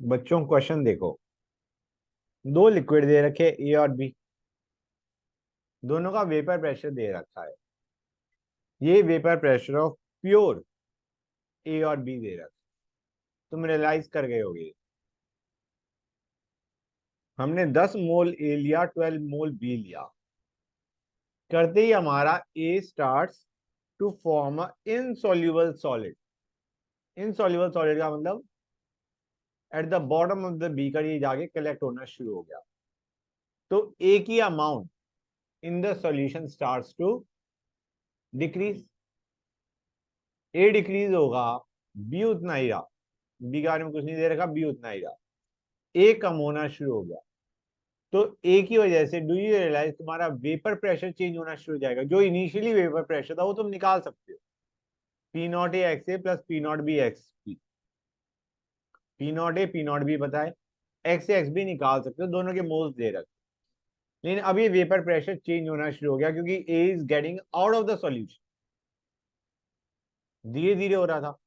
बच्चों क्वेश्चन देखो। दो लिक्विड दे रखे ए और बी। दोनों का वेपर प्रेशर दे रखा है। ये वेपर प्रेशर ऑफ प्योर ए और बी दे रखा है। तुम रियलाइज कर गए होगे। हमने 10 मोल ए लिया, 12 मोल बी लिया। करते ही हमारा A starts to form a insoluble solid. Insoluble solid का मतलब at the bottom of the beaker ये जाके कलेक्ट होना शुरू हो गया। तो ए की amount in the solution starts to decrease. A decrease होगा, बी उतना ही रहा। बी के बारे में कुछ नहीं दे रखा, बी उतना ही रहा। ए कम होना शुरू हो गया। तो ए की वजह से डू यू रियलाइज तुम्हारा वेपर प्रेशर चेंज होना शुरू हो जाएगा। जो इनिशियली वेपर प्रेशर था वो तुम निकाल सकते हो। P not A x A plus P not be x P. P not A P not be पता है, एक्स ए एक्स बी निकाल सकते हो, दोनों के मोल्स दे रखे। लेकिन अब ये वेपर प्रेशर चेंज होना शुरू हो गया क्योंकि A is getting out of the solution. धीरे धीरे हो रहा था।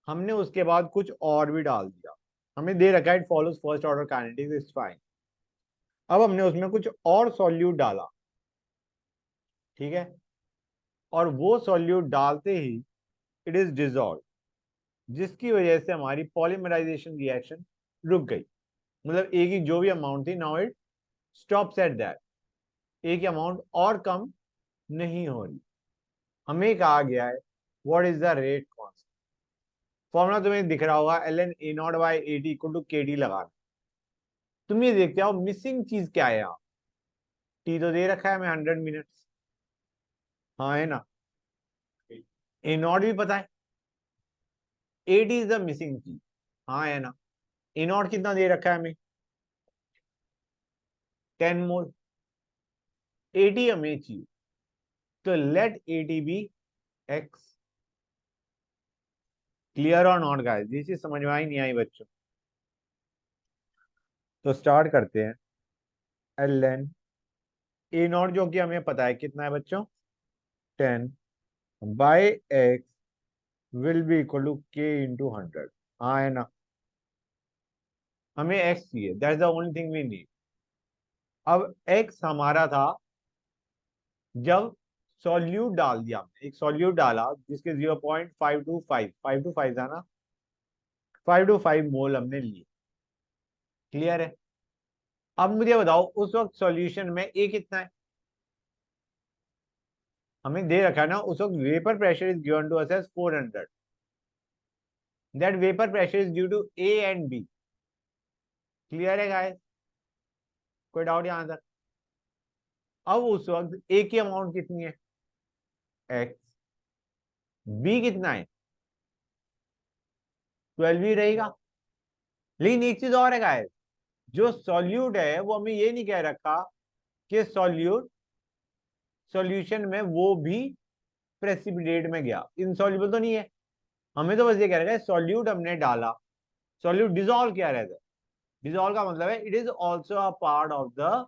हमने उसके बाद कुछ और भी डाल दिया। हमें दे रखा है it follows first order kinetics is fine. अब हमने उसमें कुछ और सॉल्यूट डाला। ठीक है। और वो सॉल्यूट डालते ही इट इज डिजॉल्व, जिसकी वजह से हमारी पॉलीमराइजेशन रिएक्शन रुक गई। मतलब ए की जो भी अमाउंट थी now it stops at that. A की अमाउंट और कम नहीं हो रही। हमें कहा गया है what is the rate constant. Formula तुम्हें दिख रहा होगा, L N A not by A T equal to K T लगाना। तुम ये देखते हो मिसिंग चीज क्या है यहाँ। टी तो दे रखा है हमें 100 मिनट्स। हाँ है ना। ए नॉट भी पता है, ए टी इज द मिसिंग चीज। हाँ है ना। ए नॉट कितना दे रखा है हमें, 10 मोल। ए टी हमें चाहिए, तो let A T be X. Clear और नॉट गाइस, ये चीज समझ में आई नहीं आई बच्चों? तो स्टार्ट करते हैं। एल एन ए नॉट जो कि हमें पता है कितना है बच्चों, 10 by X will be equal to K into 100। हाँ है ना। हमें एक्स चाहिए, that's the only thing we need. अब एक्स हमारा था जब सॉल्यूट डाल दिया हमने। एक सॉल्यूट डाला जिसके 0.525 525 था ना, 525 मोल हमने लिए। क्लियर है। अब मुझे बताओ उस वक्त सॉल्यूशन में ए कितना है। हमें दे रखा है ना उस वक्त vapour pressure is given to us as 400। That vapour pressure is due to A and B. Clear है गाइस? कोई डाउट यहाँ तक? अब उस वक्त ए की अमाउंट कितनी है, एक्स। बी कितना है, 12 ही रहेगा। लेकिन एक चीज और है गाइस, जो सॉल्यूट है वो हमें ये नहीं कह रखा कि सॉल्यूट सॉल्यूशन में वो भी प्रेसिपिटेट में गया, इनसॉल्युबल तो नहीं है। हमें तो बस ये कह रखा है सॉल्यूट हमने डाला, सॉल्यूट डिसॉल्व किया रहता है। डिसॉल्व का मतलब है it is also a part of the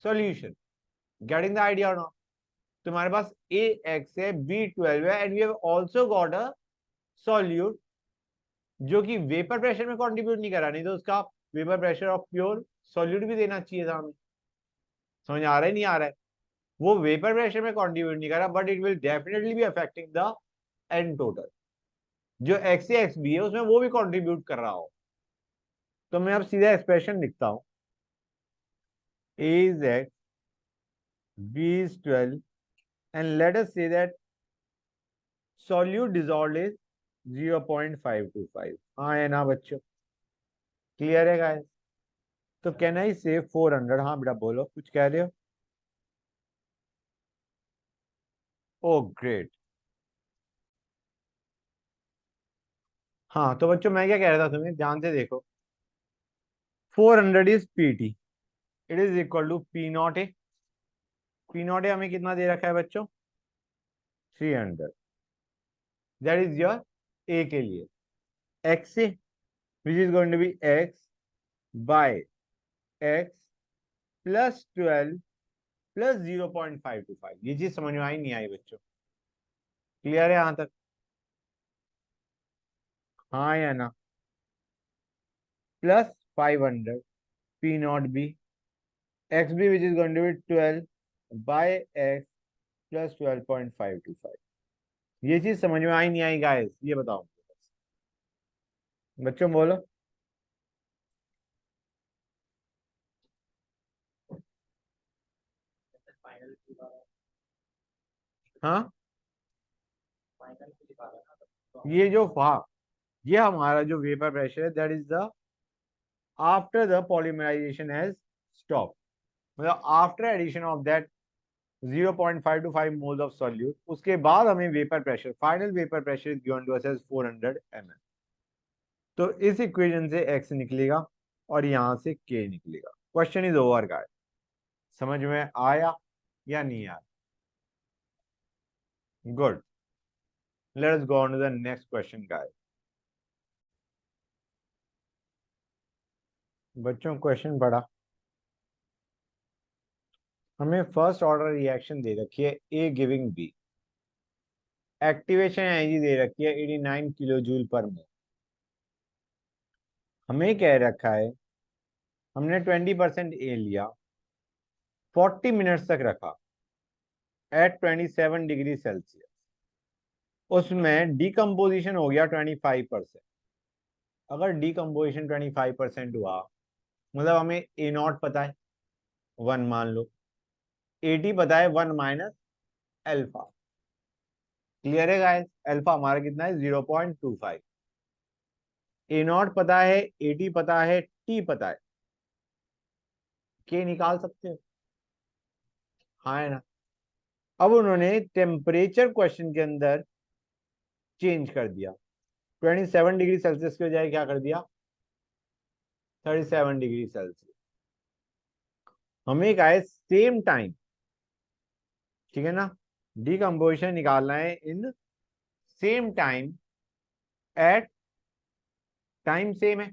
solution. Getting the idea और नॉट? तुम्हारे पास ए एक्स है, बी 12 है, and we have also got a solute जो कि वेपर प्रेशर में कंट्रीब्यूट नहीं करा। नहीं तो उसका vapour pressure of pure solute भी देना चाहिए था हमें। समझ आ रहा है नहीं आ रहा है? वो वेपर प्रेशर में कंट्रीब्यूट नहीं कर रहा, but it will definitely be affecting the n total. जो एक्स ए एक्स बी है उसमें वो भी कंट्रीब्यूट कर रहा हो। तो मैं अब सीधा एक्सप्रेशन लिखता हूं, A is X, B is 12, and let us say that solute dissolved is 0.525। हाँ है ना बच्चों? क्लियर है गाइस? तो कैन आई से 400? हाँ बेटा बोलो, कुछ कह रहे हो? ओ ग्रेट। हाँ तो बच्चों मैं क्या कह रहा था, तुम्हें ध्यान से देखो। 400 is P T, it is equal to P not A. P not A हमें कितना दे रखा है बच्चों, 300। दैट इज योर ए के लिए। X A which is going to be X by X plus 12 plus 0.525। ये चीज समझ में आई नहीं आई बच्चों? क्लियर है यहां तक? हाँ या ना? plus 500 P naught B, XB which is going to be 12 by X plus 12.525. ये चीज समझ में आई नहीं आई गाइस, ये बताओ बच्चों, बोलो। हाँ, ये जो ये हमारा जो वेपर प्रेशर है, that is the after the polymerization has stop, मतलब after addition of that 0.525 moles of solute, उसके बाद हमें vapour pressure, final vapour pressure is given to us as 400 ml। तो इस इक्वेशन से x निकलेगा और यहां से k निकलेगा। Question is over guys. समझ में आया या नहीं आया? Good, let's go on to the next question guys. बच्चों क्वेश्चन पढ़ा, हमें फर्स्ट ऑर्डर रिएक्शन दे रखी है A giving B, activation energy दे रखी है 89 किलो जूल पर मोल। हमें कह रखा है, हमने 20% ए लिया, 40 मिनट्स तक रखा एट 27 डिग्री सेल्सियस, उसमें डिकम्पोजिशन हो गया 25%। अगर डिकम्पोजिशन 25% हुआ, मतलब हमें ए नॉट पता है 1 मान लो, एटी पता है 1 माइनस एल्फा। क्लियर है गाइस? अल्फा हमारा कितना है 0.25। ए नॉट पता है, एटी पता है, टी पता है, के निकाल सकते हो, हाँ है ना? अब उन्होंने टेम्परेचर क्वेश्चन के अंदर चेंज कर दिया, 27 डिग्री सेल्सियस के बजाय क्या कर दिया 37 डिग्री सेल्सियस। हमें क्या है सेम टाइम, ठीक है ना, डिकम्पोजिशन निकालना है in same time at time same है।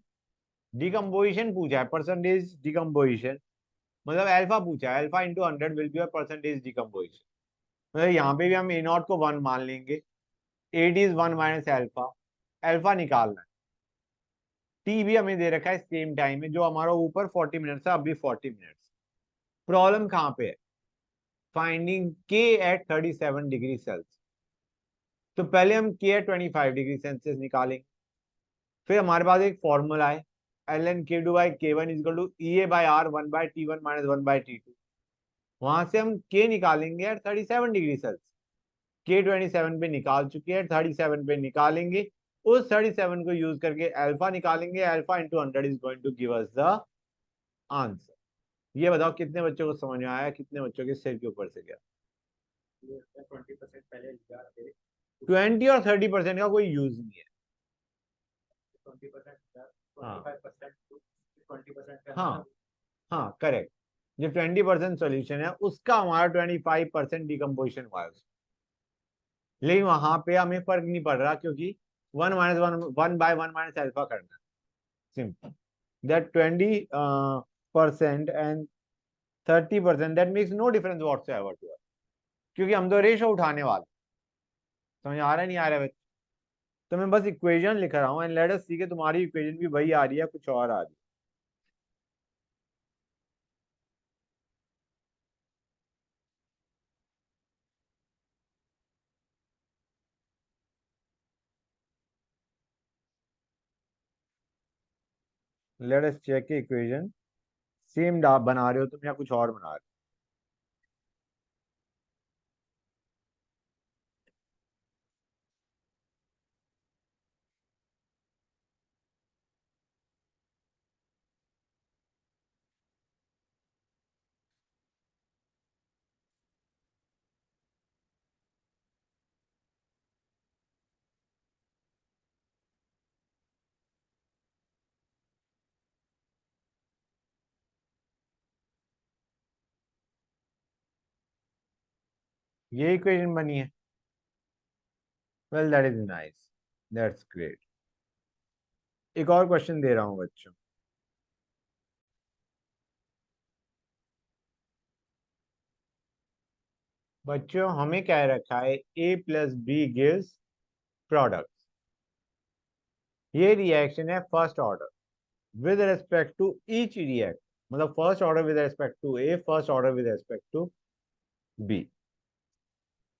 डिकम्पोजिशन पूछा है, परसेंटेज डिकम्पोजिशन, मतलब अल्फा पूछा है, alpha into 100 will be your percentage decomposition. मतलब यहाँ पे भी हम ए नॉट को 1 मान लेंगे, at is 1 minus alpha, alpha निकालना है। टी भी हमें दे रखा है सेम टाइम में, जो हमारा ऊपर 40 मिनट्स है, अभी 40 मिनट्स। प्रॉब्लम कहाँ पे है? फाइंडिंग के एट 37 डिग्री सेल्सियस। तो पहले हम के एट 25 डिग्री सेल्सियस निकालेंगे, फिर हमारे पास एक फॉर्मूला है L N K two by K one is equal to E A by R 1/T1 minus 1/T2। वहां से हम के निकालेंगे एट 37 डिग्री सेल्सियस, के 27 पे निकाल चुके हैं, 37 पे निकालेंगे, उस 37 को यूज करके अल्फा निकालेंगे, alpha into 100 is going to give us the answer. ये बताओ कितने बच्चों को समझ में आया, कितने बच्चों के सिर के ऊपर से गया? 20 और 30% का कोई यूज नहीं है। हाँ हाँ हाँ, करेक्ट। जो 20% सोल्यूशन है उसका हमारा 25% डिकम्पोजिशन हुआ है उसमें। लेकिन वहां पे हमें फर्क नहीं पड़ रहा, क्योंकि 1 - 1 करना है, simple. That 20% and 30%, that makes no difference whatsoever to us, क्योंकि हम तो रेशो उठाने वाले। समझ आ रहा है नहीं आ रहा है? तो मैं बस इक्वेशन लिख रहा हूँ, एंड लेट अस सी कि तुम्हारी इक्वेशन भी वही आ रही है, कुछ और आ रही है। लेट अस चेक के इक्वेशन सेम बना रहे हो तुम या कुछ और बना रहे हो? ये इक्वेशन बनी है। Well that is nice, that's great. एक और क्वेश्चन दे रहा हूँ बच्चों। बच्चों हमें क्या रखा है, A plus B gives product. ये रिएक्शन है first order, with respect to each react, मतलब first order with respect to A, first order with respect to B.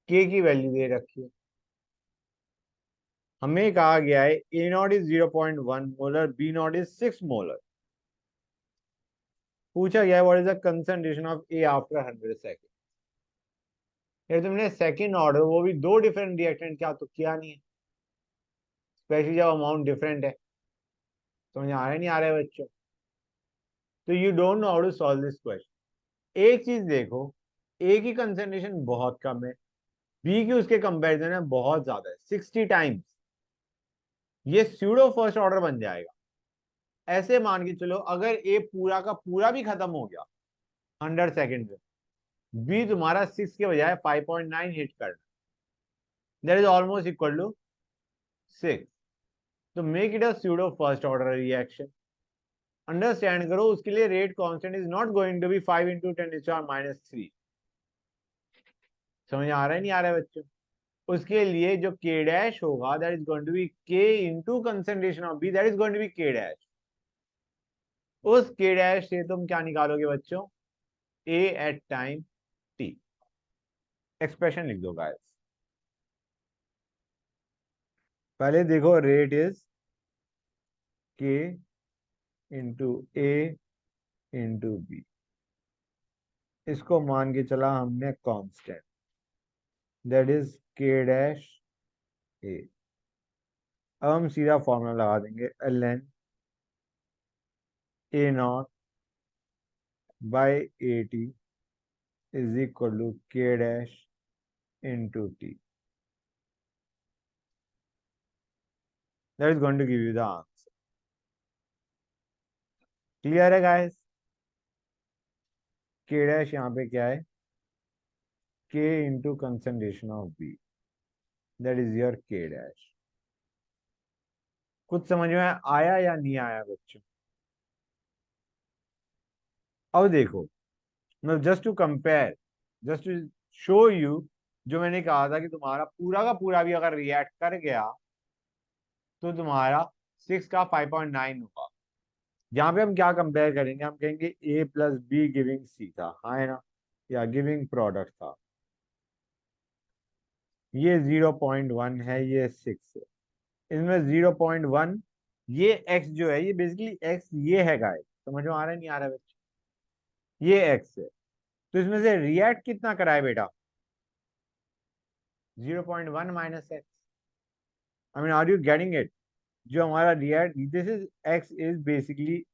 K की वैल्यू दे रखी है, हमें कहा गया है A nought is 0.1 molar, B nought is 6 molar. पूछा गया है what is the concentration of A after 100 second. यार तुमने सेकंड ऑर्डर, वो भी दो डिफरेंट रिएक्टेंट क्या तो किया नहीं है, स्पेशली जब अमाउंट डिफरेंट है। समझ आ रहा है नहीं आ रहा है बच्चों? तो you don't know how to solve this question. एक चीज देखो, ए की कंसंट्रेशन बहुत कम है, बी की उसके कंपैरिजन में बहुत ज्यादा है, 60 टाइम्स। ये स्यूडो फर्स्ट ऑर्डर बन जाएगा। ऐसे मान के चलो अगर ए पूरा का पूरा भी खत्म हो गया 100 सेकेंड में, बी तुम्हारा 6 के बजाय 5.9 हिट करना, that is almost equal to 6। तो make it a pseudo first order reaction. Understand करो, उसके लिए rate constant is not going to be 5 × 10⁻³ समझ आ रहा है नहीं आ रहा है बच्चों? उसके लिए जो के डैश होगा that is going to B K into concentration of B, that is going to B K dash. उस के डैश से तुम क्या निकालोगे बच्चों? A at time T. Expression लिख दो गाइस। पहले देखो, rate is K into A into B, इसको मान के चला हमने constant, that is K dash A. अब हम सीधा फॉर्मूला लगा देंगे, ln A not by A T is equal to K dash into T, that is going to give you the answer. Clear है गाइस? के डैश यहाँ पे क्या है? K into concentration of B, that is your K dash. कुछ समझ में आया या नहीं आया बच्चों? अब देखो, मतलब just to compare, just to show you, जो मैंने कहा था कि तुम्हारा पूरा का पूरा भी अगर रिएक्ट कर गया तो तुम्हारा 6 का 5.9 होगा। यहाँ पे हम क्या कंपेयर करेंगे? हम कहेंगे ए प्लस बी गिविंग सी था, हाँ है ना, या गिविंग प्रोडक्ट था। ये 0.1 है, ये 6 है, इसमें 0.1, ये x जो है, ये बेसिकली x ये है गाइस। समझ में आ रहा है नहीं आ रहा है बच्चे? ये x है, तो इसमें से रिएक्ट कितना कराए बेटा? 0.1 minus X. I mean are you getting it? जो हमारा react, this is x is basically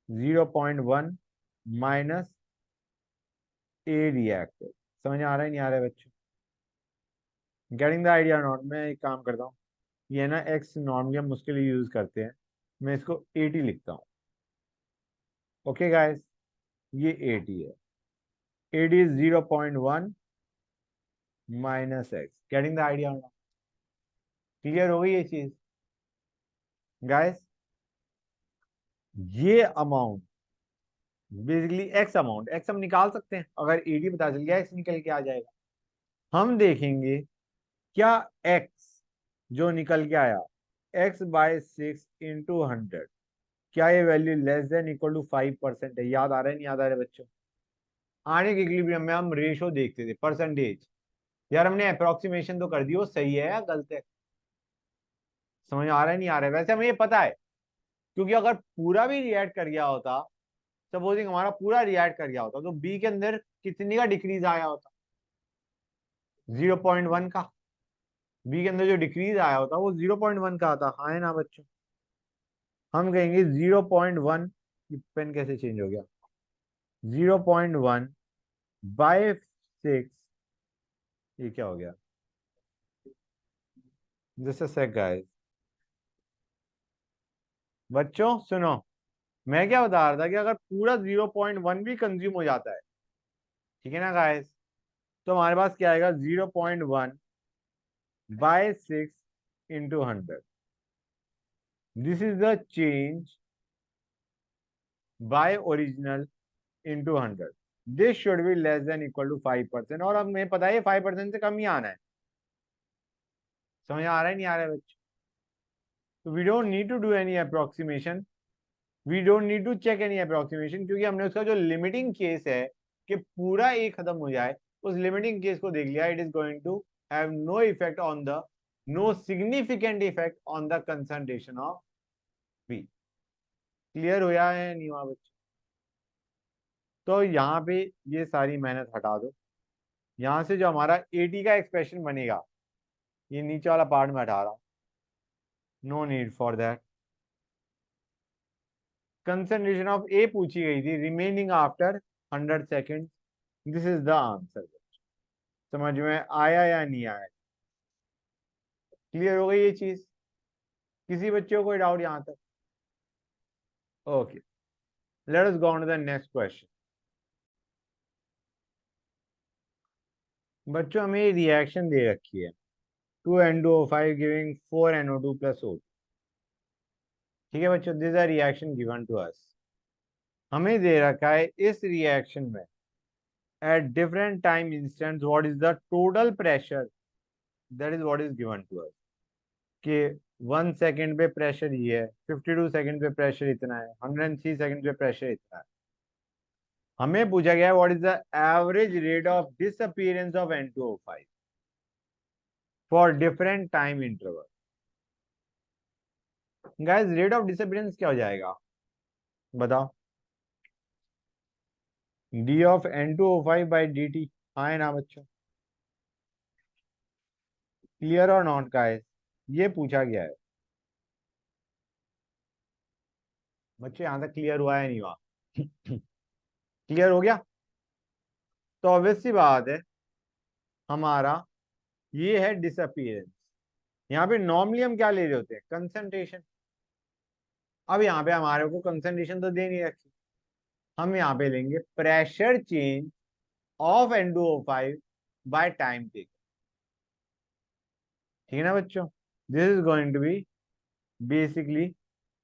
0.1 minus A react. समझ में आ रहा है नहीं आ रहा है बच्चों? Getting the idea not? मैं एक काम करता हूँ, ये ना x नॉर्मली हम उसके लिए यूज करते हैं, मैं इसको 80 लिखता हूँ। ओके गाइस, ये 80 है, 80 is 0.1 minus x. Getting the idea not? Clear हो गई ये चीज गाइस? ये amount basically x amount, x हम निकाल सकते हैं, अगर 80 पता चल गया एक्स निकल के आ जाएगा। हम देखेंगे क्या एक्स जो निकल के आया, x/6 × 100, क्या ये value less than equal to 5% है? याद आ रहा है नहीं याद आ रहा है बच्चों? आने के इक्विलिब्रियम में हम रेशो देखते थे, परसेंटेज। यार हमने अप्रोक्सीमेशन तो कर दी, वो सही है या गलत है? समझ आ रहा है नहीं आ रहा है? वैसे हमें ये पता है, क्योंकि अगर पूरा भी रिएक्ट कर गया होता, सपोजिंग हमारा पूरा रिएक्ट कर गया होता, तो बी के अंदर कितने का डिक्रीज आया होता? 0.1 का। बी के अंदर जो डिक्रीज आया होता वो 0.1 का आता, हाँ है ना बच्चों? हम कहेंगे 0.1, पेन कैसे चेंज हो गया, 0.1/6, ये क्या हो गया? जस्ट अ सेक गाइस, बच्चों सुनो, मैं क्या बता रहा था कि अगर पूरा 0.1 भी कंज्यूम हो जाता है, ठीक है ना गाइस, तो हमारे पास क्या आएगा? 0.1/6 × 100, this is the change by original into 100। This should be less than equal to 5%, और हमें पता है 5% से कम ही आना है। समझ आ रहा है नहीं आ रहा है बच्चों? तो we don't need to do any approximation, we don't need to check any approximation, क्योंकि हमने उसका जो लिमिटिंग केस है कि पूरा ए खत्म हो जाए, उस लिमिटिंग केस को देख लिया. It is going to have no effect on the, no significant effect on the concentration of B. Clear हुआ है नहीं हुआ बच्चे? तो यहाँ पे ये सारी मेहनत हटा दो. यहाँ से जो हमारा एटी का एक्सप्रेशन बनेगा, ये नीचे वाला पार्ट में हटा रहा हूं, no need for that. Concentration of A पूछी गई थी, remaining after 100 second. This is the answer. समझ में आया या नहीं आया? क्लियर हो गई ये चीज? किसी बच्चे को कोई डाउट यहां तक? Okay, let us go on to the next question. बच्चों हमें रिएक्शन दे रखी है, 2N2O5 giving 4NO2 plus O. ठीक है बच्चों, this are reaction given to us. हमें दे रखा है इस रिएक्शन में at different time instants what is the total pressure, that is what is given to us. कि 1 सेकेंड पे प्रेशर ये है, 52 सेकेंड पे प्रेशर इतना है, 103 सेकेंड पे प्रेशर इतना है. हमें पूछा गया what is the average rate of disappearance of N2O5 for different time interval. Guys rate of disappearance क्या हो जाएगा बताओ? D of N2O5 by dt. हाँ है ना बच्चों? क्लियर और नॉट गाइस? ये पूछा गया है बच्चे, यहां तक क्लियर हुआ है नहीं हुआ? क्लियर हो गया? तो ऑब्वियस सी बात है, हमारा ये है डिसअपीयरेंस. यहाँ पे नॉर्मली हम क्या ले रहे होते हैं? कंसंट्रेशन. अब यहाँ पे हमारे को कंसंट्रेशन तो दे नहीं रखी, हम यहाँ पे लेंगे pressure change of N2O5 by time take. ठीक है ना बच्चों? This is going to be basically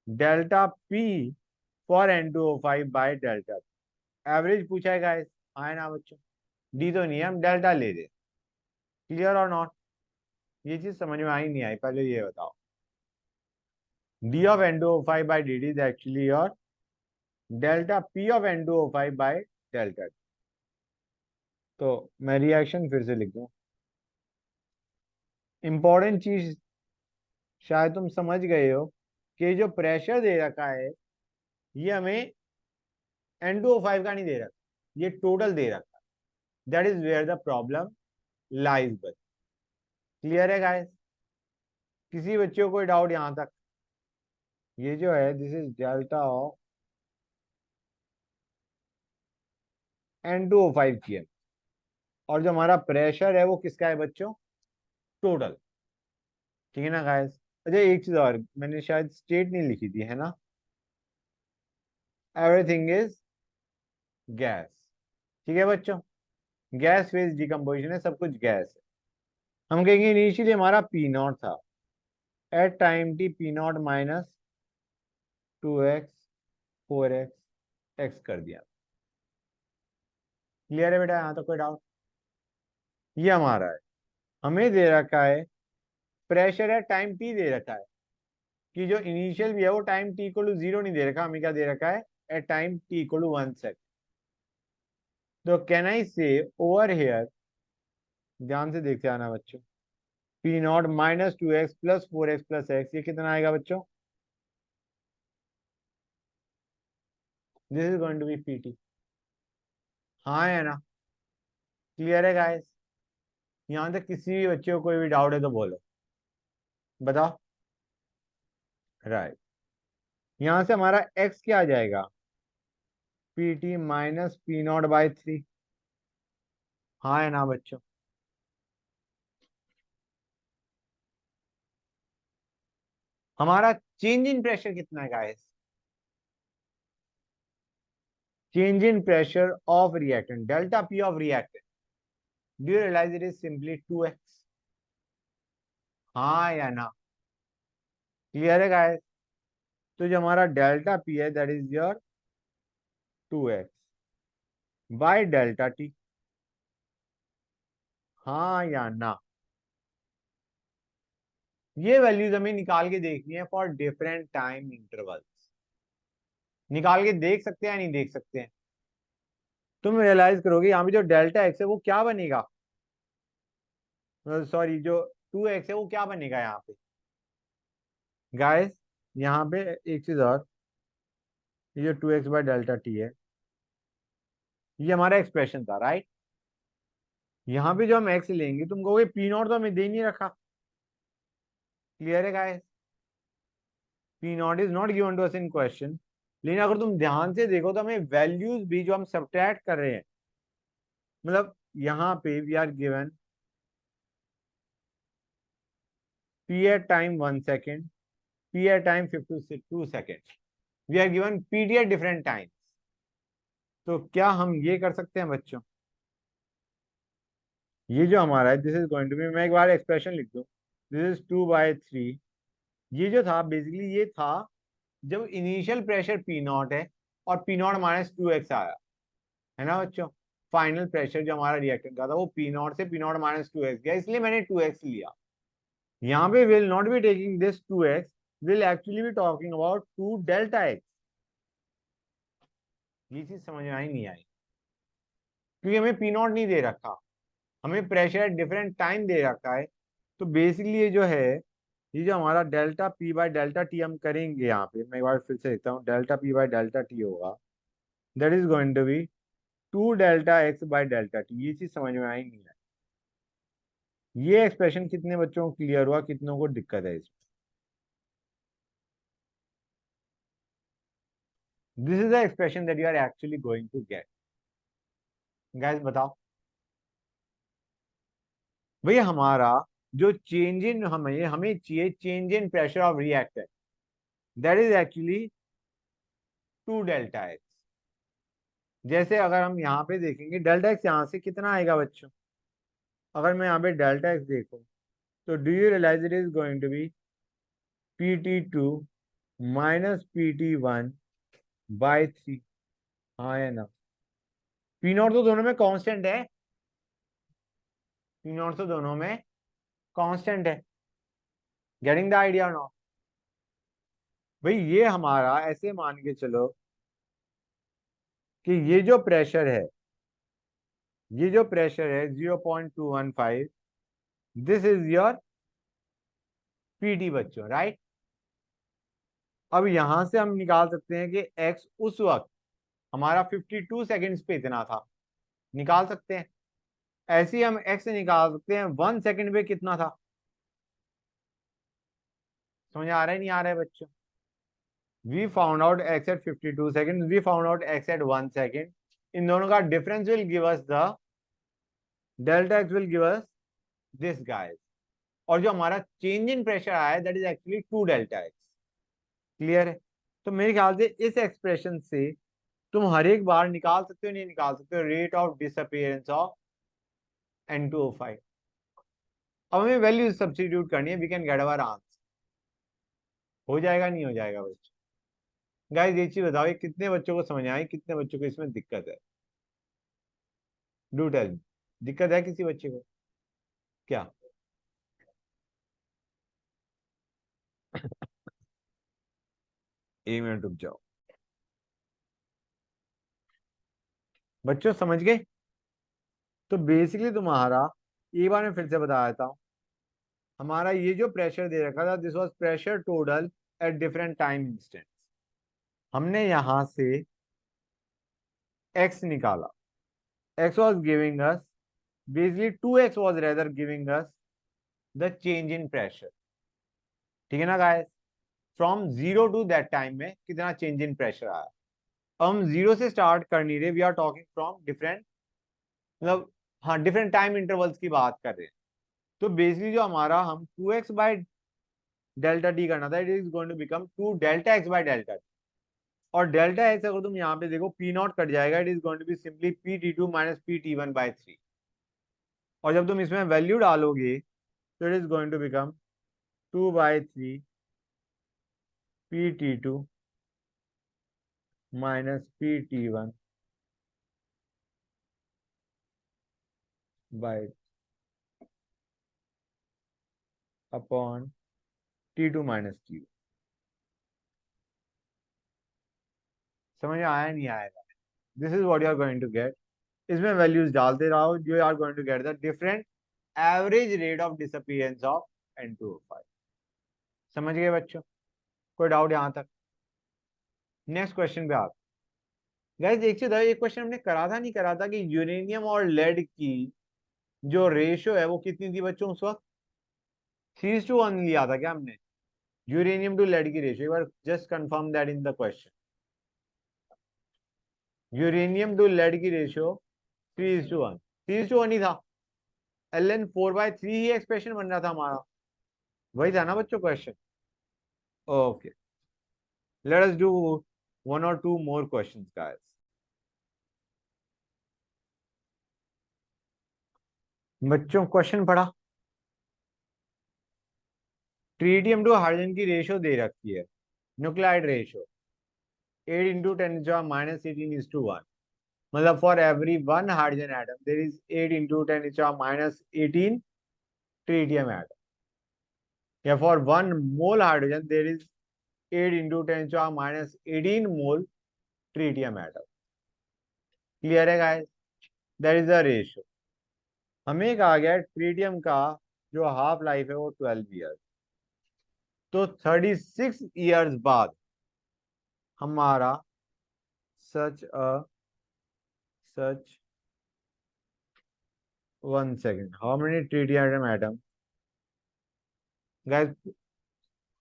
delta P for N2O5 by delta. Average पूछा है गाइस, आए ना बच्चों? डी तो नहीं है, हम डेल्टा ले रहे. क्लियर और नॉट? ये चीज समझ में आई नहीं आई पहले ये बताओ? D of N2O5 by D is actually your delta P of N2O5 by delta. तो मैं रिएक्शन फिर से लिख दूं. इंपॉर्टेंट चीज शायद तुम समझ गए हो कि जो प्रेशर दे रखा है ये हमें N2O5 का नहीं दे रखा, ये टोटल दे रखा. That is where the problem lies. But clear है गाइस? किसी बच्चे को कोई डाउट यहां तक? ये जो है this is delta of N2O5 की है, और जो हमारा प्रेशर है वो किसका है बच्चों? टोटल. ठीक है ना गाइस? अच्छा एक चीज और मैंने शायद स्टेट नहीं लिखी थी, है ना? Everything is gas. ठीक है बच्चों? गैस फेज डिकम्पोजिशन है, सब कुछ गैस है. हम कहेंगे इनिशियली हमारा पी नॉट था, at time T P not minus 2x 4x X कर दिया. क्लियर है बेटा? यहाँ तो कोई डाउट? ये हमारा है. हमें दे रखा है प्रेशर है, टाइम टी दे रखा है, कि जो इनिशियल भी है वो टाइम टी इक्वल टू 0 नहीं दे रखा, हमें क्या दे रखा है? At time T equal to 1 second. तो can I say over here, ध्यान से देखते आना बच्चों, P not minus 2x plus 4x plus X, ये कितना आएगा बच्चों? This is going to be PT. हाँ है ना? क्लियर है गाइस? यहाँ तक किसी भी बच्चे को कोई भी डाउट है तो बोलो, बताओ. राइट. यहाँ से हमारा x क्या आ जाएगा? P T minus P not by 3. हाँ है ना बच्चों? हमारा चेंज इन प्रेशर कितना है guys? Change in pressure of reactant, delta P of reactant, do you realise it is simply 2x? हाँ या ना? क्लियर है गाइस? तो जो हमारा डेल्टा पी है that is your 2x by delta T. हाँ या ना? ये वैल्यूज हमें निकाल के देखनी है फॉर डिफरेंट टाइम इंटरवल्स। निकाल के देख सकते हैं या नहीं देख सकते हैं? तुम रियलाइज करोगे यहाँ पे जो डेल्टा एक्स है वो क्या बनेगा, सॉरी जो 2x है वो क्या बनेगा यहाँ पे गाइस। यहाँ पे एक चीज और, ये जो 2x/Δt है ये हमारा एक्सप्रेशन था, राइट। यहाँ पे जो हम x लेंगे तुम कहोगे पी नॉट तो हमें दे नहीं रखा। क्लियर है guys? P not is not given to us in question. लेकिन अगर तुम ध्यान से देखो तो हमें वैल्यूज भी जो हम सब्ट्रैक्ट कर रहे हैं, मतलब यहाँ पे we are given p at time 1 second, p at time 52 seconds, we are given pd at different times। तो क्या हम ये कर सकते हैं बच्चों, ये जो हमारा है this is going to be, मैं एक बार एक्सप्रेशन लिख दूं, दिस इज 2/3। ये जो था बेसिकली ये था जब इनिशियल प्रेशर पी नॉट है और पी नॉट -2x आया, है ना बच्चों। फाइनल प्रेशर जो हमारा रिएक्टेंट का था वो पी नॉट से पी नॉट -2x गया, इसलिए मैंने 2x लिया। यहाँ पे will not be taking this 2x, will actually be talking about 2Δx। ये चीज समझ में आई नहीं आई? क्योंकि हमें पी नॉट नहीं दे रखा, हमें प्रेशर एट डिफरेंट टाइम दे रखा है। तो बेसिकली ये जो है, ये जो हमारा Δp/Δt हम करेंगे यहाँ पे, मैं एक बार फिर से लिखता हूँ, Δp/Δt होगा that is going to be 2Δx/Δt। ये चीज समझ में आई नहीं है? ये एक्सप्रेशन कितने बच्चों को क्लियर हुआ, कितनों को दिक्कत है इसमें? This is the expression that you are actually going to get. Guys बताओ भैया, हमारा जो चेंज इन हमें हमें चाहिए change in pressure of reactor, that is actually 2Δx। जैसे अगर हम यहाँ पे देखेंगे Δx यहाँ से कितना आएगा बच्चों, अगर मैं यहाँ पे Δx देखूं तो do you realise it is going to be PT2 minus PT1/3। हाँ है ना, पी नॉट तो दोनों में कांस्टेंट है, पी नॉट तो दोनों में कांस्टेंट है। गेटिंग द आइडिया और नॉट? भाई ये हमारा ऐसे मान के चलो कि ये जो प्रेशर है, ये जो प्रेशर है 0.215, दिस इज योर पीटी बच्चों, राइट। अब यहां से हम निकाल सकते हैं कि एक्स उस वक्त हमारा 52 सेकेंड्स पे इतना था, निकाल सकते हैं। ऐसे ही हम एक्स निकाल सकते हैं 1 सेकेंड पे कितना था। समझ आ रहा है नहीं आ रहा है बच्चों? We found out X at 52 second, we found out X at 1 second. इन दोनों का difference will give us the delta X will give us this guys. और जो हमारा चेंज इन प्रेशर आया है that is actually 2Δx। Clear है? तो मेरे ख्याल से इस एक्सप्रेशन से तुम हर एक बार निकाल सकते हो, नहीं निकाल सकते हो, rate of disappearance of N2O5। अब हमें वैल्यू सब्स्टिट्यूट करनी है, we can get our answer. हो जाएगा नहीं हो जाएगा बच्चों? गाइस ये चीज बताओ, ये कितने बच्चों को समझ आई, कितने बच्चों को इसमें दिक्कत है? डू टेल मी, दिक्कत है किसी बच्चे को क्या? एक मिनट रुक जाओ बच्चों, समझ गए? तो बेसिकली तुम्हारा, एक बार मैं फिर से बता देता हूँ, हमारा ये जो प्रेशर दे रखा था this was pressure total eight different time instant. हमने यहां से x निकाला, x was giving us, basically 2x was rather giving us the change in pressure। ठीक है ना guys? From zero to that time में कितना चेंज इन प्रेशर आया। हम जीरो से स्टार्ट कर नहीं रहे, we are talking from different, मतलब हाँ डिफरेंट टाइम इंटरवल्स की बात कर रहे हैं। तो बेसिकली जो हमारा हम 2x/Δt करना था, it is going to become 2Δx/Δt। और डेल्टा एक्स अगर तुम यहाँ पे देखो पी नॉट कट जाएगा, it is going to be simply PT2 minus PT1/3। और जब तुम इसमें वैल्यू डालोगे तो it is going to become 2/3 PT2 minus PT1 by upon T2 minus T1। समझ में आया नहीं आएगा? This is what you are going to get. इसमें वैल्यूज डालते रहो, you are going to get the different average rate of disappearance of N2O5। समझ गए बच्चों? कोई डाउट यहां तक? नेक्स्ट क्वेश्चन पे आप गाइस एक चीज, एक क्वेश्चन हमने करा था नहीं करा था कि यूरेनियम और लेड की जो रेशियो है वो कितनी थी बच्चों उस वक्त? 3:1 लिया था क्या हमने? यूरेनियम टू लेड की रेशियो, एक बार just confirm that in the question. Uranium to lead की रेशियो 3:1। 3:1 ही था। Ln4/3 ही एक्सप्रेशन बन रहा था हमारा, वही था ना बच्चों question? Okay, let us do one और टू मोर क्वेश्चंस गाइस। बच्चों क्वेश्चन पढ़ा, ट्रीटियम टू हाइड्रोजन की रेशियो दे रखी है, न्यूक्लियाइड रेशियो 8 × 10⁻18 मतलब for every one hydrogen atom there is 8 × 10⁻18 tritium atom, या for one mole hydrogen there is 8 × 10⁻18 mole tritium atom. Clear है guys? That is the ratio. हमें कहा गया ट्रीटियम का जो हाफ लाइफ है वो 12 ईयर्स, तो 36 ईयर्स बाद हमारा सच सच 1 second, how many tritium atom guys,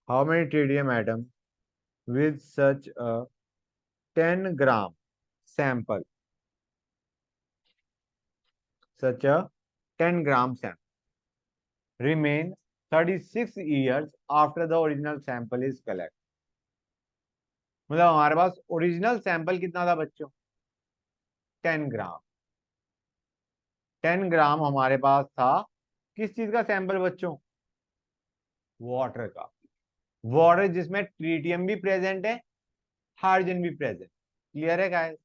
how many tritium atom with such a 10 gram sample, such a 10 gram sample remain 36 years after the original sample is collected? मतलब हमारे पास original sample कितना था बच्चों? 10 ग्राम। 10 ग्राम हमारे पास था, किस चीज का सैंपल बच्चों? वाटर का। वाटर जिसमें ट्रीटियम भी प्रेजेंट है, हाइड्रोजन भी प्रेजेंट। क्लियर है गाइस?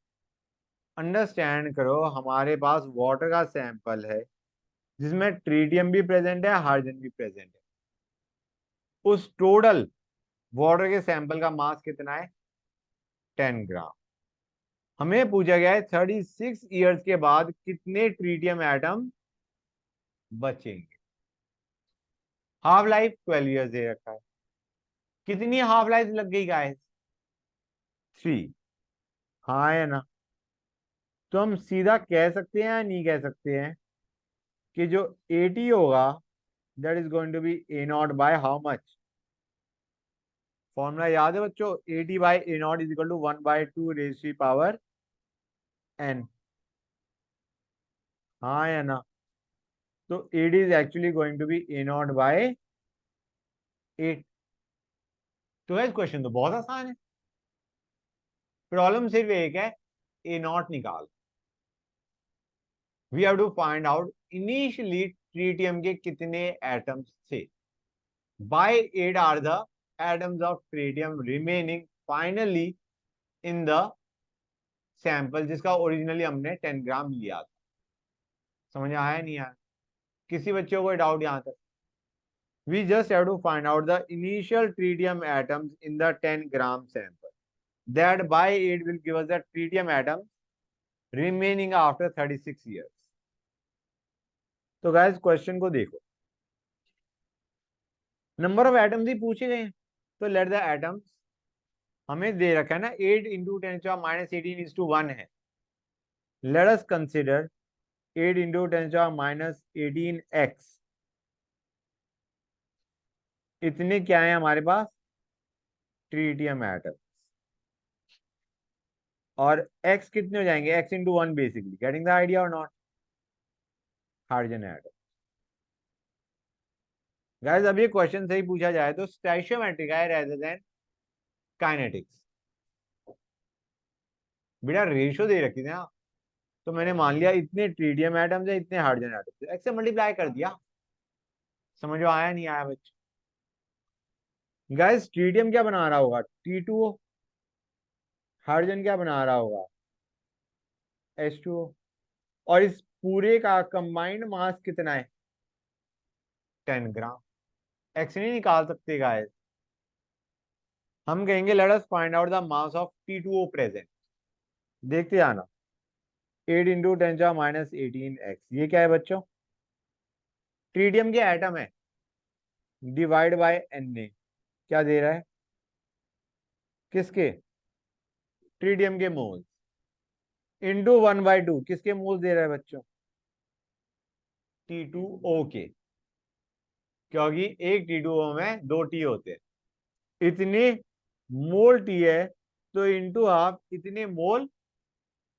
अंडरस्टैंड करो, हमारे पास वाटर का सैंपल है जिसमें ट्रीटियम भी प्रेजेंट है, हाइड्रोजन भी प्रेजेंट है। उस टोटल वाटर के सैंपल का मास कितना है? 10 ग्राम। हमें पूछा गया है 36 ईयर्स के बाद कितने ट्रीटियम एटम बचेंगे। हाफ लाइफ 12 ईयर्स दे रखा है, कितनी हाफ लाइफ लग गई गाइस? 3। हाँ या ना? तो हम सीधा कह सकते हैं या नहीं कह सकते हैं कि जो 80 होगा that is going to be A0 how much? Formula याद है बच्चों? 80/A0 is equal to 1/2 raised to the power n। हाँ या ना? तो 80 is actually going to be A0/8। तो इस क्वेश्चन तो बहुत आसान है, प्रॉब्लम सिर्फ एक है, A0 निकाल। We have to find out initially tritium के कितने एटम्स थे। By 8 are the atoms of tritium remaining finally in the sample जिसका ओरिजिनली हमने 10 ग्राम लिया था। समझ आया नहीं आया? किसी बच्चे को कोई डाउट यहां तक? We just have to find out the initial tritium atoms in the 10 gram sample. That by it will give us the tritium atoms remaining after 36 years. तो guys क्वेश्चन को देखो, नंबर ऑफ एटम्स ही पूछे गए हैं, तो let the atoms हमें दे रखा है ना 8 × 10⁻18 है। Let us consider 8 × 10⁻18x। इतने क्या है हमारे पास? Tritium atom. और x कितने हो जाएंगे? x × 1 basically, getting the idea और नॉट? Hydrogen atom. गाइस अब ये क्वेश्चन सही पूछा जाए तो स्टोइचियोमेट्रिक है रेदर देन काइनेटिक्स। बेटा रेशियो दे रखी थी ना, तो मैंने मान लिया इतने ट्रीटियम एटम्स है, इतने हाइड्रोजन एटम्स है, x से मल्टीप्लाई कर दिया। समझ में आया नहीं आया बच्चे? गाइस ट्रीटियम क्या बना रहा होगा? T2O। हाइड्रोजन क्या बना रहा होगा? H2O। और इस पूरे का कंबाइंड मास कितना है? 10 ग्राम। x नहीं निकाल सकते गाइस, हम कहेंगे let us find out the mass of T2O present. देखते आना, 8 × 10⁻18 x, ये क्या है बच्चों? ट्रीटियम के एटम है, डिवाइड बाय Na, क्या दे रहा है? किसके? ट्रीटियम के मोल्स, इंटू 1/2, किसके मोल्स दे रहा है बच्चों? T2O के, क्योंकि एक T2O में 2 T होते हैं। इतने मोल T है तो इंटू हाफ इतने मोल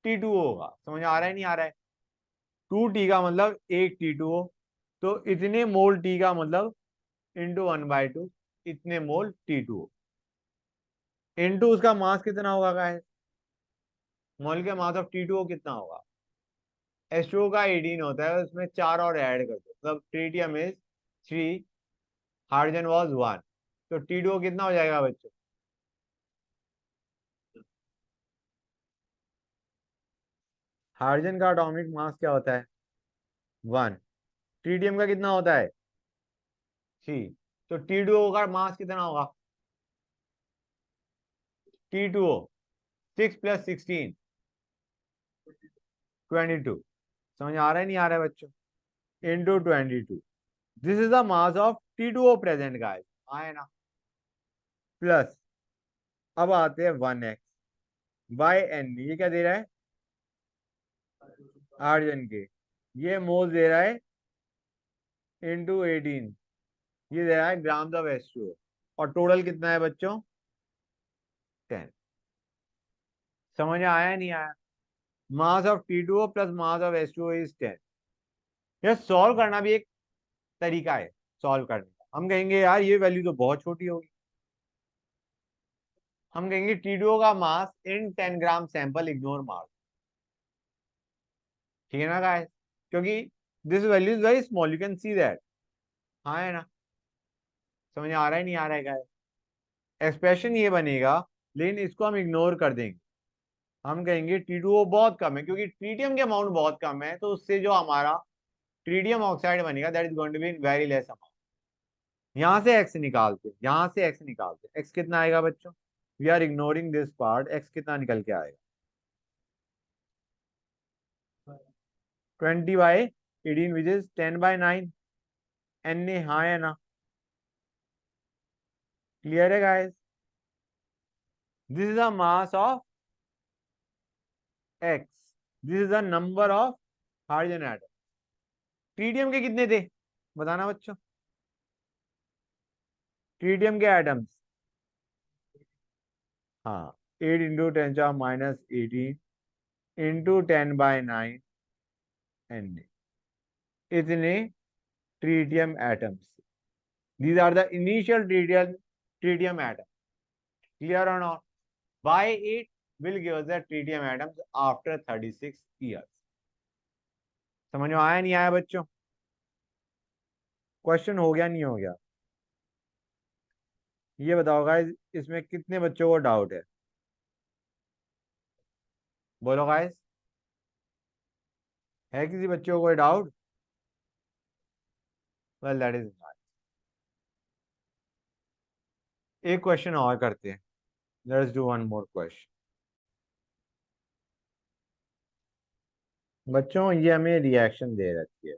T2O होगा। समझ आ रहा है नहीं आ रहा है? 2T का मतलब एक T2O, तो इतने मोल T का मतलब इंटू 1/2 इतने मोल T2O, इंटू उसका मास कितना होगा गाइस? मोल के मास ऑफ T2O कितना होगा? H2O का 18 होता है, उसमें 4 और ऐड कर दो, मतलब ट्रीटियम इज 3, हाइड्रोजन वाज 1, तो T2O कितना हो जाएगा बच्चों? हाइड्रोजन का एटॉमिक मास क्या होता है? 1। ट्रीटियम का कितना होता है? 3, तो T2O का मास कितना होगा? T2O 6 + 16 22। समझ आ रहा है नहीं आ रहा है बच्चों? Into 22, this is the mass of T2O present guys, आए ना? प्लस, अब आते हैं 1x बाय एन, ये क्या दे रहा है? हाइड्रोजन के, ये मोल दे रहा है, इंटू 18, ये दे रहा है ग्राम्स ऑफ H2O, और टोटल कितना है बच्चों? 10। समझ में आया नहीं आया? Mass of T2O plus mass of H2O is 10। यह सॉल्व करना भी एक तरीका है सॉल्व करने का। हम कहेंगे यार ये वैल्यू तो बहुत छोटी होगी, हम कहेंगे T2O का मास इन 10 ग्राम सैंपल इग्नोर मार, ठीक है ना गाइस? क्योंकि this value is very small, you can see that. हाँ है ना? समझ आ रहा है नहीं आ रहा है गाइस? एक्सप्रेशन ये बनेगा, लेकिन इसको हम इग्नोर कर देंगे। हम कहेंगे T2O बहुत कम है, क्योंकि ट्रीटियम के अमाउंट बहुत कम है, तो उससे जो हमारा ट्रीटियम ऑक्साइड बनेगा that is going to be in very less amount. यहां से एक्स निकालते, यहां से एक्स निकालते, एक्स कितना आएगा बच्चों? We are ignoring this part, X कितना निकल के आएगा? 20/18 विच इज 10/9। एन ए, हाँ है ना? क्लियर है guys? This is the mass of x, this is the number of hydrogen atom. Tritium के कितने थे बताना बच्चों? ट्रीटियम के एटम्स, हाँ, 8 × 10⁻18 इंटू 10/9 एन, इतने tritium atoms, these are the initial tritium atom, clear or not? Why it will give us the tritium atoms after 36 years? समझ में आया नहीं आया बच्चों? क्वेश्चन हो गया नहीं हो गया? ये बताओ गाइस, इसमें कितने बच्चों को डाउट है? बोलो गाइस, है किसी बच्चों को कोई डाउट? वेल दैट इज, एक क्वेश्चन और करते हैं, let's do one more question. बच्चों ये हमें रिएक्शन दे रखी है,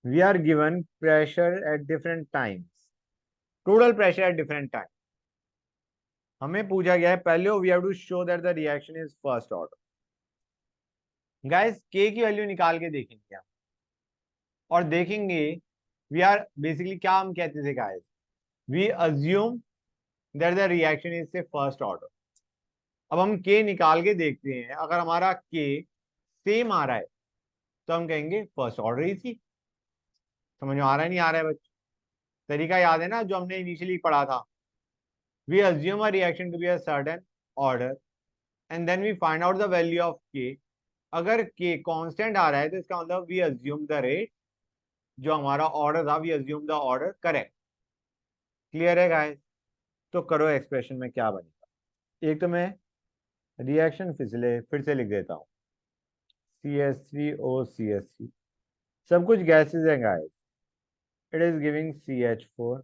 we are given pressure at different times, total pressure at different time. हमें पूछा गया है पहले we have to show that the reaction is first order. Guys के की वैल्यू निकाल के देखेंगे हम, और देखेंगे वी आर बेसिकली क्या हम कहते थे guys, we assume that the reaction is say first order. अब हम के निकाल के देखते हैं, अगर हमारा के सेम आ रहा है तो हम कहेंगे फर्स्ट ऑर्डर ही थी। समझ में आ रहा है नहीं आ रहा है बच्चों? तरीका याद है ना जो हमने इनिशियली पढ़ा था? We assume a reaction to be a certain order and then we find out the value of K. अगर के कांस्टेंट आ रहा है तो इसका मतलब वी अज्यूम द रेट, जो हमारा ऑर्डर था we assume the order correct. Clear है गाइस? तो करो एक्सप्रेशन में क्या बनेगा। एक तो मैं रिएक्शन फिर से लिख देता हूँ, CH3O CH3, सब कुछ गैसेज है guys. It is giving CH4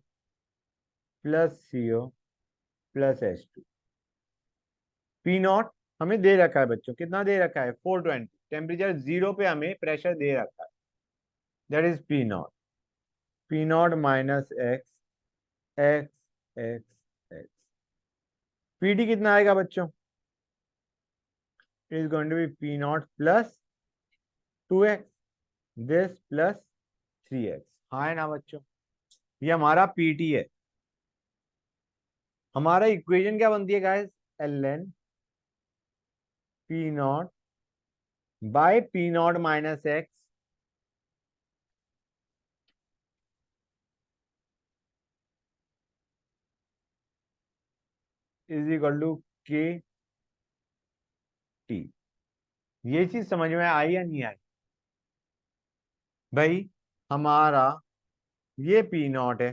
plus CO plus H2। P not हमें दे रखा है बच्चों, कितना दे रखा है 420, टेम्परेचर 0 पे हमें प्रेशर दे रखा है, that is P naught. P not minus X, X X X. P T कितना आएगा बच्चों, it is going to be P naught plus 2x, this plus 3x। हाँ है ना बच्चों, ये हमारा पीटी है। हमारा इक्वेशन क्या बनती है guys, L N P naught by P not minus X is equal to K T. ये चीज समझ में आई या नहीं आई भाई। हमारा ये पी नॉट है,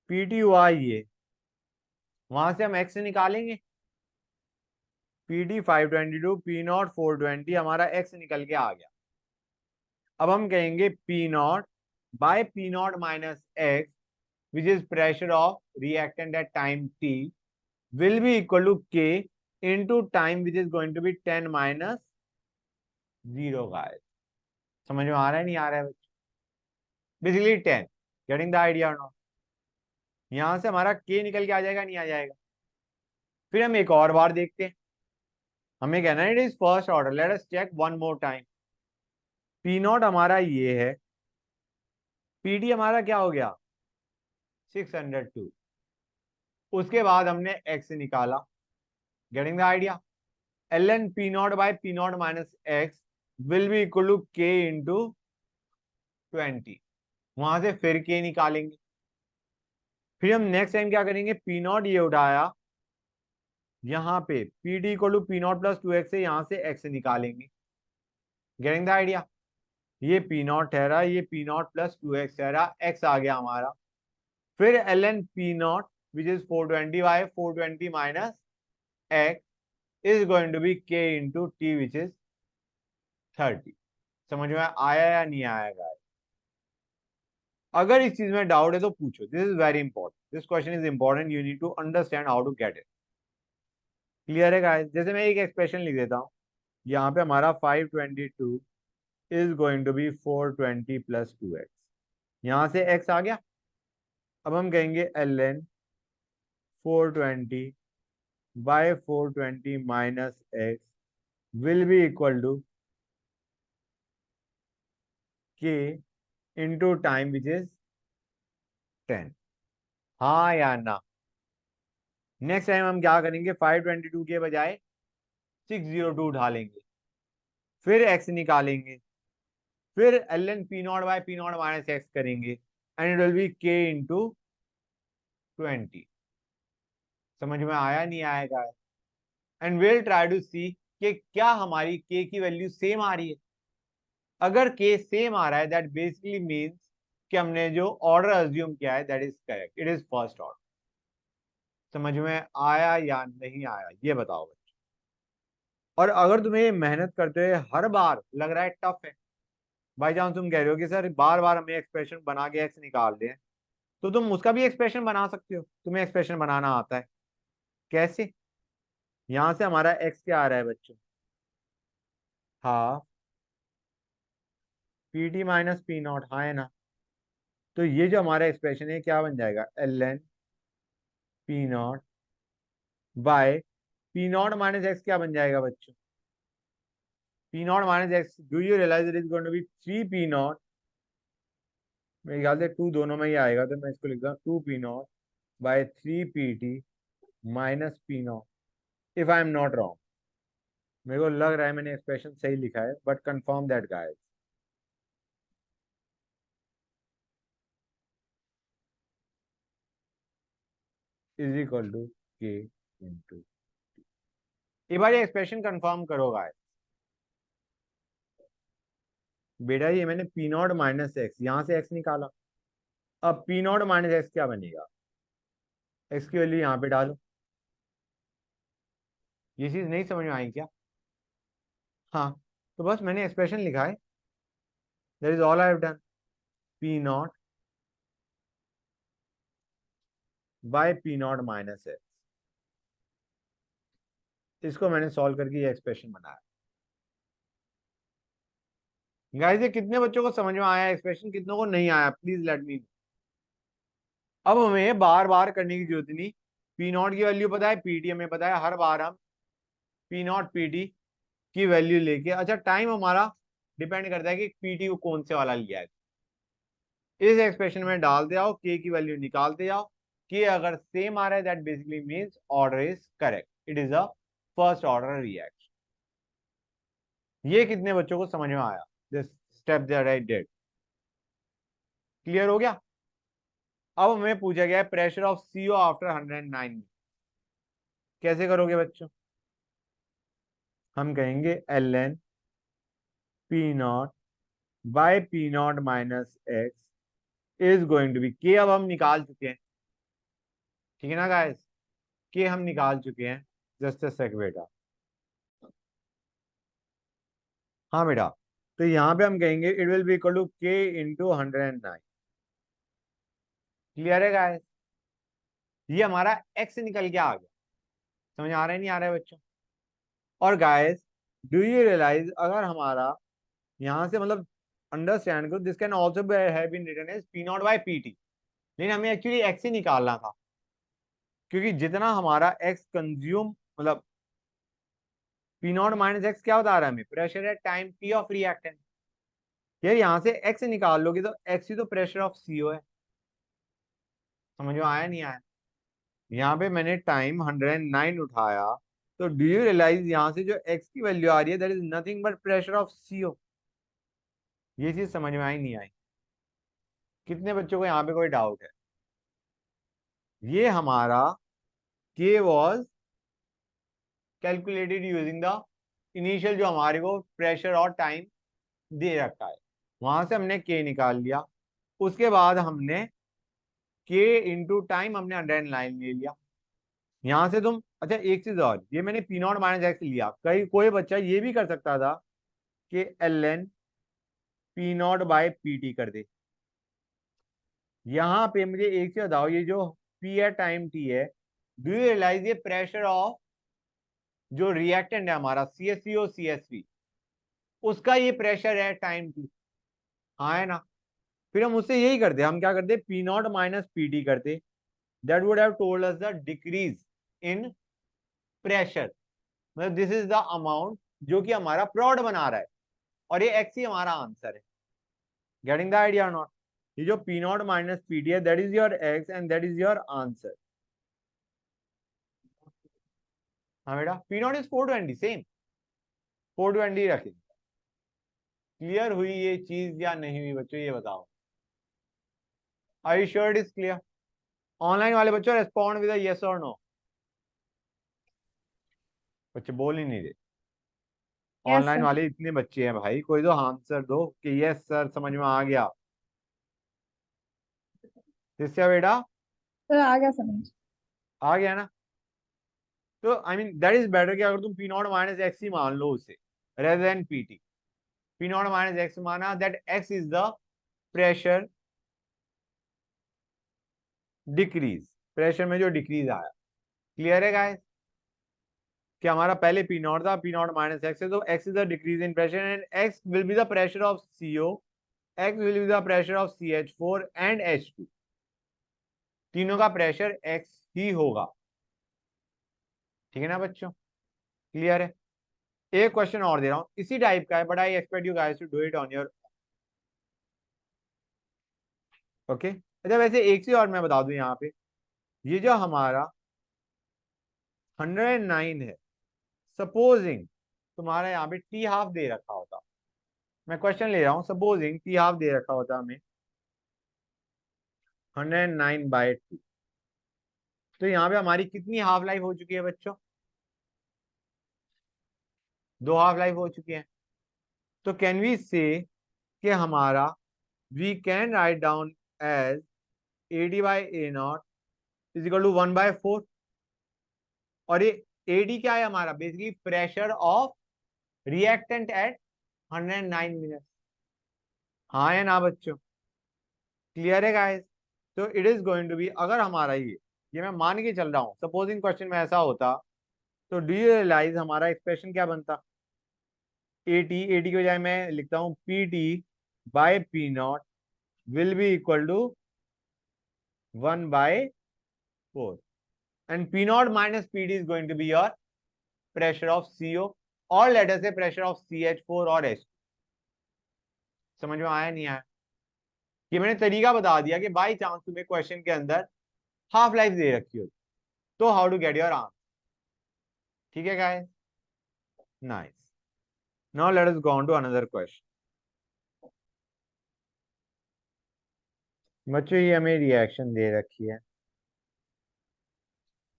पीटी हुआ ये, वहां से हम एक्स निकालेंगे, पीटी 522, पी नॉट 420, हमारा एक्स निकल के आ गया। अब हम कहेंगे P naught by P not minus x which is pressure of reactant eight time T will be equal to k into time which is going to be 10 minus 0 guys। समझ में आ रहा है नहीं आ रहा है बच्चों, बेसिकली 10, गेटिंग द आइडिया और not. यहां से हमारा k निकल के आ जाएगा नहीं आ जाएगा। फिर हम एक और बार देखते हैं, हमें कहना है it is first order, let us check one more time. P naught हमारा ये है, पीटी हमारा क्या हो गया 602, उसके बाद हमने x निकाला, getting the idea. L N P naught by P not minus X will be equal to k into 20, वहां से फिर के निकालेंगे। फिर हम नेक्स्ट टाइम क्या करेंगे, पी नॉट ये उठाया, यहाँ पे P D equal to P naught plus 2x से यहाँ से x निकालेंगे, गेटिंग द आइडिया। ये पी नॉट ठहरा, ये पी नॉट प्लस 2x ठहरा, x आ गया हमारा। फिर L N P naught which is 420 by 420 minus x is going to be k into T which is 30। समझ में आया या नहीं आया? अगर इस चीज में डाउट है तो पूछो, this is very important, this question is important, you need to understand how to get it. Clear है गाइस? जैसे मैं एक एक्सप्रेशन लिख देता हूँ, यहाँ पे हमारा 522 is going to be 420 plus 2x, यहाँ से x आ गया। अब हम कहेंगे L N 420 by 420 minus X will be equal to K into time which is 10। हाँ या ना? नेक्स्ट टाइम हम क्या करेंगे, 522 के बजाय 602 उठा लेंगे, फिर x निकालेंगे, फिर L N P naught by P not minus X करेंगे and it will be K into 20। समझ में आया नहीं आएगा? And will try to see कि क्या हमारी के की वैल्यू सेम आ रही है। अगर के सेम आ रहा है दैट बेसिकली मीन्स कि हमने जो ऑर्डर अज्यूम किया है that is correct, it is first order. समझ में आया या नहीं आया ये बताओ बच्चों। और अगर तुम्हें ये मेहनत करते हुए हर बार लग रहा है टफ है, बाई चांस तुम कह रहे हो कि सर बार बार हमें एक्सप्रेशन बना के एक्स निकाल दें, तो तुम उसका भी एक्सप्रेशन बना सकते हो, तुम्हें एक्सप्रेशन बनाना आता है। कैसे? यहां से हमारा एक्स क्या आ रहा है बच्चों, half P T minus P not, हाँ है ना? तो ये जो हमारा एक्सप्रेशन है क्या बन जाएगा, L N P naught by P not minus X क्या बन जाएगा बच्चों, P not minus X, do you realise it is going to be 3 P naught, मेरे ख्याल से 2 दोनों में ही आएगा, तो मैं इसको लिखता हूँ 2 P naught by 3 P T minus P naught, if I am not wrong. मेरे को लग रहा है मैंने एक्सप्रेशन सही लिखा है, but confirm that guys. Is equal to K into, एक बार ये एक्सप्रेशन कंफर्म करो गाइस। बेटा ये मैंने पी नॉट माइनस एक्स, यहाँ से एक्स निकाला, अब पी नॉट माइनस एक्स क्या बनेगा, एक्स की वैल्यू यहाँ पे डालो। ये चीज नहीं समझ में आई क्या? हाँ, तो बस मैंने एक्सप्रेशन लिखा है, that is all I have done. P naught by P not minus x. इसको मैंने सॉल्व करके ये एक्सप्रेशन बनाया। गाइस ये कितने बच्चों को समझ में आया एक्सप्रेशन, कितनों को नहीं आया, प्लीज लेट मी। अब हमें बार बार करने की जरूरत नहीं, पी नॉट की वैल्यू पता है, पीटी हमें पता है, हर बार हम पी नॉट पीटी की वैल्यू लेके, अच्छा टाइम हमारा डिपेंड करता है कि पीटी को कौन से वाला लिया है, इस एक्सप्रेशन में डालते जाओ, के की वैल्यू निकालते जाओ, के अगर सेम आ रहा है that basically means order is correct, it is a first order reaction. ये कितने बच्चों को समझ में आया, this step that I did, clear हो गया। अब हमें पूछा गया है प्रेशर ऑफ सीओ आफ्टर 109, कैसे करोगे बच्चों, हम कहेंगे L N P naught by P not minus X is going to B, K अब हम निकाल चुके हैं, ठीक है ना गाइस, के हम निकाल चुके हैं, जस्ट अ सेक बेटा, हाँ बेटा, तो यहाँ पे हम कहेंगे it will be equal to K into 109, clear है गाइस, ये हमारा एक्स निकल के आ गया, समझ आ रहा है नहीं आ रहा है बच्चों। और गाइस डू यू रियलाइज अगर हमारा यहाँ से मतलब अंडरस्टैंड करो, this can also have been written as P naught by P T, लेकिन हमें एक्चुअली एक्स ही निकालना था, क्योंकि जितना हमारा एक्स कंज्यूम मतलब पी नॉट माइनस एक्स क्या बता रहा है हमें, प्रेशर है टाइम टी ऑफ रिएक्टेंट, यार यहाँ से एक्स निकाल लोगे तो एक्स ही तो प्रेशर ऑफ सीओ है, समझ में आया नहीं आया। यहाँ पे मैंने टाइम 109 उठाया, तो डू यू रियलाइज यहाँ से जो एक्स की वैल्यू आ रही है that is nothing but pressure of CO, ये चीज समझ में आई नहीं आई, कितने बच्चों को यहाँ पे कोई डाउट है। ये हमारा के was calculated using the initial जो हमारे को प्रेशर और टाइम दे रखा है, वहां से हमने के निकाल लिया, उसके बाद हमने के इंटू टाइम हमने अंडर लाइन ले लिया, यहां से तुम अच्छा एक चीज और, ये मैंने पी नॉट माइनस एक्स लिया, कई कोई बच्चा ये भी कर सकता था कि L N P naught by P T कर दे। यहाँ पे मुझे एक चीज बताओ, ये जो पी है टाइम टी है, डू यू रियलाइज ये प्रेशर ऑफ जो रिएक्टेंट है हमारा सी एस सी ओ सी एस वी, उसका ये प्रेशर है टाइम टी, हाँ है ना। फिर हम उससे यही करते, हम क्या करते, P not minus P T करते, that would have told us the decrease in pressure, मतलब दिस इज द अमाउंट जो कि हमारा प्लॉट बना रहा है, और ये एक्स ही हमारा आंसर है, गेटिंग द आइडिया और नॉट। ये जो P not minus P T है that is your X and that is your answer, हाँ बेटा पी नॉट इज 420 सेम 420 रखें, क्लियर हुई ये चीज या नहीं हुई बच्चों, ये बताओ, I sure it is clear. Online वाले बच्चों रेस्पॉन्ड विद यस और नो, बच्चे बोल ही नहीं रहे, यस ऑनलाइन सर। वाले इतने बच्चे हैं भाई, कोई तो आंसर दो कि यस सर समझ में आ गया, जिससे बेटा सर आ गया समझ। आ गया ना, तो I mean that is better कि अगर तुम पी नॉट माइनस एक्स ही मान लो उसे rather than P T, P not minus X माना that X is the pressure decrease, pressure में जो डिक्रीज आया, क्लियर है गाइस, कि हमारा पहले पी नॉट था, पी नॉट माइनस एक्स है, तो X is the decrease in pressure and X will be the pressure of CO, X will be the pressure of C H four and H two, तीनों का pressure x ही होगा, ठीक है ना बच्चों, clear है। एक क्वेश्चन और दे रहा हूं इसी टाइप का है, but I expect you guys to do it on your, okay. अच्छा वैसे एक चीज और मैं बता दूं यहाँ पे, ये जो हमारा 109 है, सपोजिंग तुम्हारा यहाँ पे टी हाफ दे रखा होता, मैं क्वेश्चन ले रहा हूँ, सपोजिंग टी हाफ दे रखा होता हमें 109/2, तो यहाँ पे हमारी कितनी हाफ लाइफ हो चुकी है बच्चों, 2 हाफ लाइफ हो चुकी है, तो कैन वी से कि हमारा we can write down as AD/A0 is equal to 1/4, और ये AD क्या है हमारा, basically pressure of reactant at 109 minute, हाँ या ना बच्चों, क्लियर है गाइस। तो it is going to be, अगर हमारा ये ये मैं मान के चल रहा हूँ, सपोजिंग क्वेश्चन में ऐसा होता तो डू यू रियलाइज हमारा एक्सप्रेशन क्या बनता, एटी की बजाय मैं लिखता हूँ P T by P naught will be equal to 1/4 and P naught minus PD is going to be your pressure of CO or let us say pressure of CH4 और H। समझ में आया नहीं आया? ये मैंने तरीका बता दिया कि बाई चांस तुम्हें क्वेश्चन के अंदर हाफ लाइफ दे रखी हो तो how to get your answer. ठीक है guys, nice. Now let us go on to another question. बच्चों ये हमें रिएक्शन दे रखी है,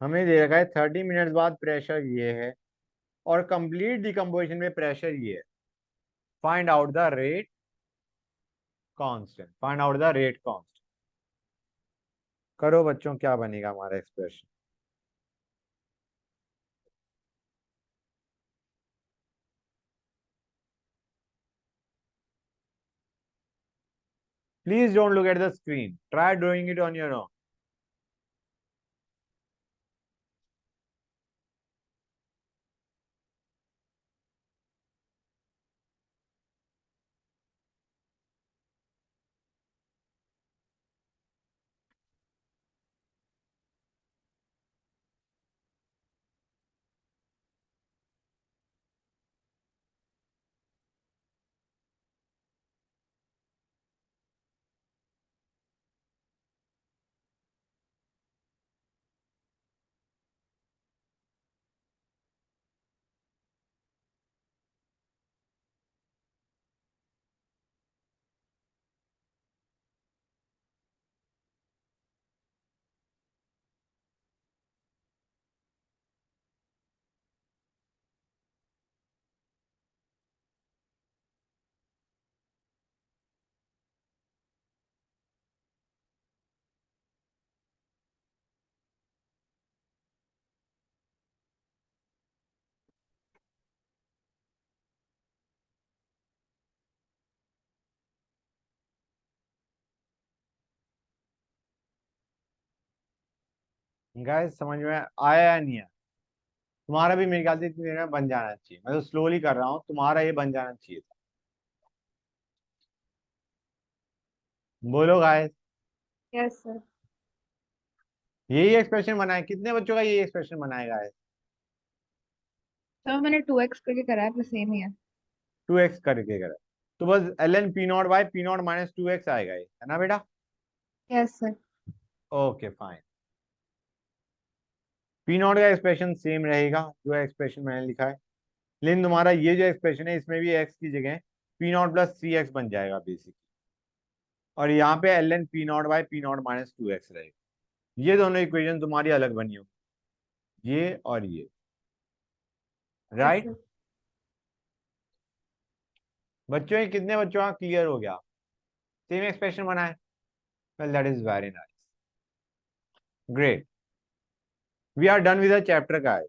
हमें दे रखा है 30 मिनट बाद प्रेशर ये है और कंप्लीट डिकम्पोजिशन में प्रेशर ये है। Find out the rate constant, find out the rate constant. करो बच्चों, क्या बनेगा हमारा expression? Please don't look at the screen. Try drawing it on your own. Guys समझ में आया या नहीं आया? तुम्हारा भी मेरे ख्याल से इतनी देर में बन जाना चाहिए। मैं तो स्लोली कर रहा हूँ, तुम्हारा ये बन जाना चाहिए था। बोलो गाइस। Yes sir. यही एक्सप्रेशन बनाए, कितने बच्चों का ये एक्सप्रेशन बनाएगा गाइस? सर मैंने 2x करके करा है, तो सेम ही है। 2x करके करा तो बस L N P naught by P not minus 2x आएगा ये, है ना बेटा? Yes sir. Okay fine. P naught का एक्सप्रेशन सेम रहेगा जो एक्सप्रेशन मैंने लिखा है, लेकिन तुम्हारा ये जो एक्सप्रेशन है इसमें भी x की जगह पी नॉट प्लस 3x बन जाएगा बेसिक, और यहाँ पे L N P naught by P not minus 2x रहेगा। ये दोनों इक्वेशन तुम्हारी अलग बनी होगी, ये और ये, यस राइट? सर। बच्चों ये कितने बच्चों का क्लियर हो गया? सेम एक्सप्रेशन बना है? Well that is very nice, great. We are done with the chapter guys.